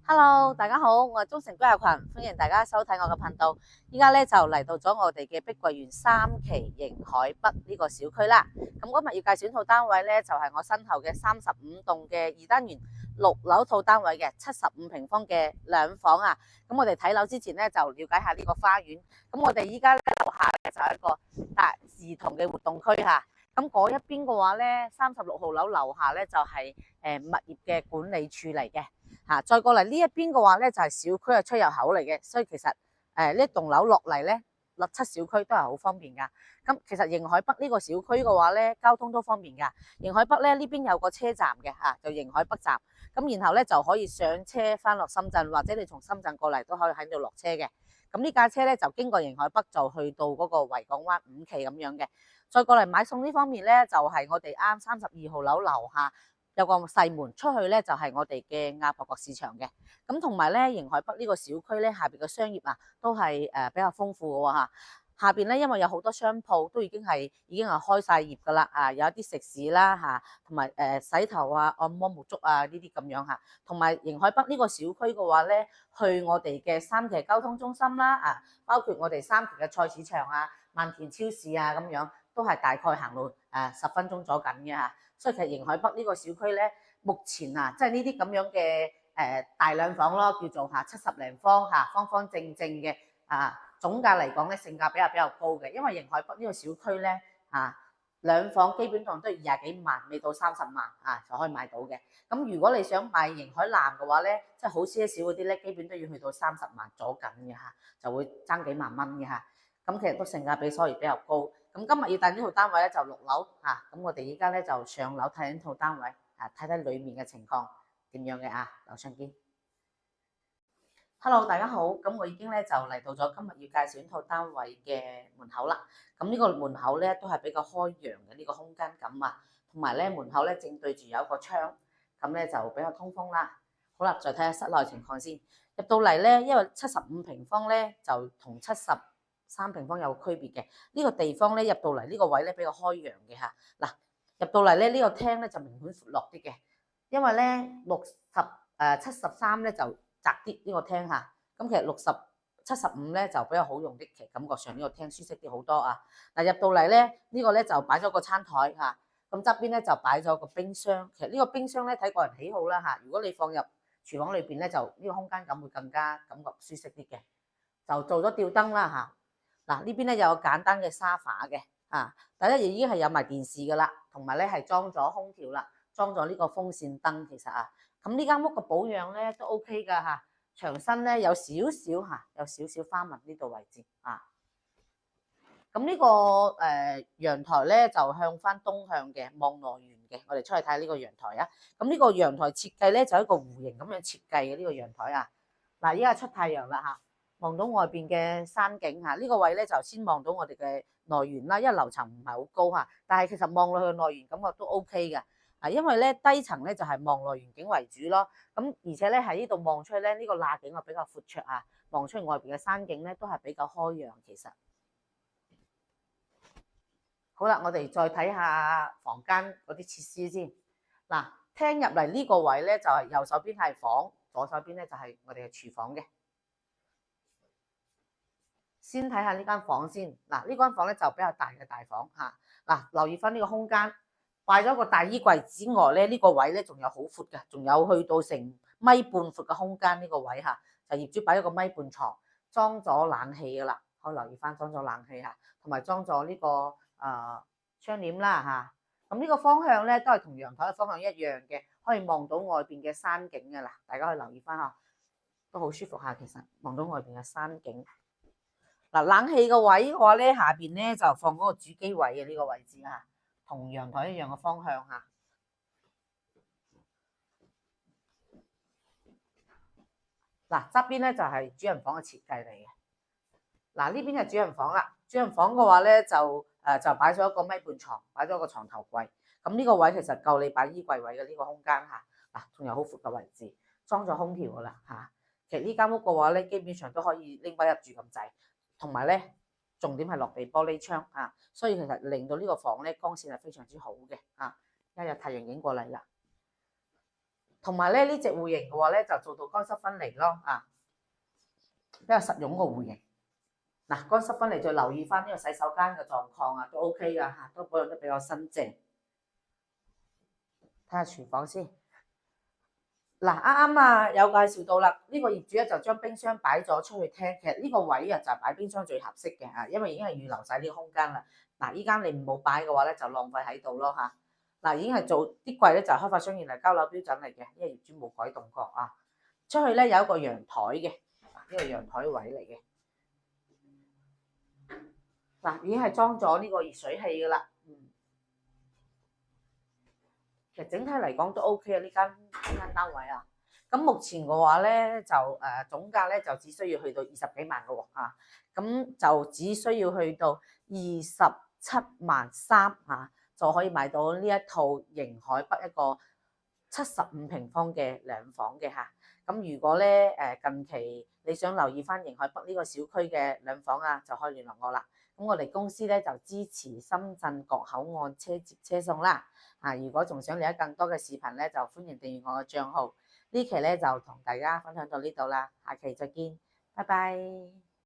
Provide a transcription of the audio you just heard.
Hello，大家好，我係中誠居合群，歡迎大家收睇我嘅頻道。依家咧就嚟到咗我哋嘅碧桂園3期迎海北呢個小區啦。咁今日要介紹套單位咧，就係我身後嘅35棟嘅2單元6樓套單位嘅75平方嘅兩房啊。咁我哋睇樓之前咧，就了解下呢個花園。咁我哋依家咧樓下咧就係一個大兒童嘅活動區吓。咁嗰一邊嘅話咧，36號樓樓下咧就係物業嘅管理處嚟嘅。再過嚟呢一邊嘅話咧，就係小區嘅出入口嚟嘅，所以其實呢一棟樓落嚟咧，立七小區都係好方便噶。咁其實迎海北呢個小區嘅話咧，交通都方便噶。迎海北咧呢邊有個車站嘅就迎海北站，咁然後咧就可以上車翻落深圳，或者你從深圳過嚟都可以喺度落車嘅。咁呢架車咧就經過迎海北就去到嗰個維港灣5期咁樣嘅。再過嚟買餸呢方面咧，就係我哋啱32號樓樓下。有個細門出去咧，就係我哋嘅亞博國市場嘅。咁同埋咧，迎海北呢個小區咧，下邊嘅商業都係比較豐富嘅喎。下邊咧，因為有好多商鋪都已經係開晒業噶啦有一啲食肆啦同埋洗頭按摩沐足呢啲咁樣同埋迎海北呢個小區嘅話咧，去我哋嘅3期交通中心啦包括我哋3期嘅菜市場萬田超市咁樣，都係大概行路10分鐘左右嘅所以其實迎海北呢個小區咧，目前即係呢啲咁樣嘅大兩房咯，叫做70零方方方正正嘅總價嚟講咧，性價比係比較高嘅，因為迎海北呢個小區咧兩房基本上都係20幾萬，未到30萬就可以買到嘅。咁如果你想買迎海南嘅話咧，即係好些少嗰啲咧，基本都要去到30萬左緊嘅就會爭幾萬蚊嘅咁其實都性價比所以比較高。咁今日要帶呢套單位咧就6樓咁我哋依家咧就上樓睇呢套單位睇睇裏面嘅情況點樣嘅樓上見。Hello， 大家好，咁我已經咧就嚟到咗今日要介紹呢套單位嘅門口啦。咁呢個門口咧都係比較開揚嘅呢個空間感同埋咧門口咧正對住有一個窗，咁咧就比較通風啦。好啦，再睇下室內情況先。入到嚟咧，因為75平方咧就同73平方有區別嘅。呢個地方咧入到嚟呢個位咧比較開揚嘅嗱，入到嚟咧呢個廳咧就明顯闊落啲嘅，因為咧73咧就窄啲呢個廳咁其實75咧就比較好用啲，其實感覺上呢個廳舒適啲好多嗱，入到嚟咧呢個咧就擺咗個餐台咁側邊咧就擺咗個冰箱。其實呢個冰箱咧睇個人喜好啦如果你放入廚房裏邊咧，就呢個空間感會更加感覺舒適啲嘅。就做咗吊燈啦嗱，呢邊咧有個簡單嘅沙發嘅第一已經係有埋電視噶啦，同埋咧係裝咗空調啦，裝咗呢個風扇燈。其實咁呢間屋嘅保養咧都 OK 噶牆身咧有少少花紋呢度位置咁呢個陽台咧就向翻東向嘅，望內園嘅。我哋出去睇呢個陽台咁呢個陽台設計咧就一個弧形咁樣設計嘅呢個陽台嗱，依家出太陽啦望到外邊嘅山景呢個位咧就先望到我哋嘅內園啦，因為樓層唔係好高但係其實望落去內園感覺都 OK 嘅因為咧低層咧就係望內園景為主咯，咁而且咧喺呢度望出去咧呢個罅景比較闊綽望出去外邊嘅山景咧都係比較開揚。其實好啦，我哋再睇下房間嗰啲設施先嗱，廳入嚟呢個位咧就係右手邊係房，左手邊咧就係我哋嘅廚房嘅。先睇下呢間房先嗱，呢間房咧就比較大嘅大房嗱，留意翻呢個空間，擺咗個大衣櫃之外咧，呢個位咧仲有好闊嘅，仲有去到成米半闊嘅空間。呢個位就業主擺咗個米半床，裝咗冷氣噶啦，可以留意翻裝咗冷氣同埋裝咗呢個窗簾啦咁呢個方向咧都係同陽台嘅方向一樣嘅，可以望到外邊嘅山景嘅啦，大家可以留意翻都好舒服其實望到外邊嘅山景嗱，冷氣個位嘅話咧，下邊咧就放嗰個主機位嘅呢個位置同陽台一樣嘅方向嗱，側邊咧就係主人房嘅設計嚟嘅嗱，呢邊係主人房啦。主人房嘅話咧就擺咗一個米半床，擺咗個床頭櫃。咁呢個位其實夠你擺衣櫃位嘅呢個空間嗱，仲有好闊嘅位置，裝咗空調噶啦其實呢間屋嘅話咧，基本上都可以拎返入住咁滯。同埋咧，重點係落地玻璃窗所以其實令到呢個房咧光線係非常之好嘅一日太陽影過嚟啦。同埋咧呢隻戶型嘅話咧就做到乾濕分離咯啊，比較實用個戶型。嗱，乾濕分離再留意翻呢個洗手間嘅狀況啊，都 OK 噶嚇，都保養得比較新淨。睇下廚房先。嗱，啱啱啊有介紹到啦，呢個業主咧就將冰箱擺咗出去廳，其實呢個位啊就係擺冰箱最合適嘅啊，因為已經係預留晒呢個空間啦。嗱，依間你唔好擺嘅話咧就浪費喺度咯嚇。嗱，已經係做啲櫃咧就係開發商原來交樓標準嚟嘅，因為業主冇改動過啊。出去咧有一個陽台嘅，呢個陽台位嚟嘅。嗱，已經係裝咗呢個熱水器噶啦。其實整體嚟講都 OK 啊，呢間單位啊。咁目前嘅話咧就總價咧就只需要去到20幾萬嘅喎啊，咁就只需要去到27.3萬就可以買到呢一套迎海北一個75平方嘅兩房嘅嚇。咁如果咧近期你想留意翻迎海北呢個小區嘅兩房啊，就可以聯絡我啦。咁我哋公司咧就支持深圳各口岸車接車送啦。啊，如果仲想了解更多嘅視頻咧，就歡迎訂閱我嘅帳號。呢期咧就同大家分享到呢度啦，下期再見，拜拜。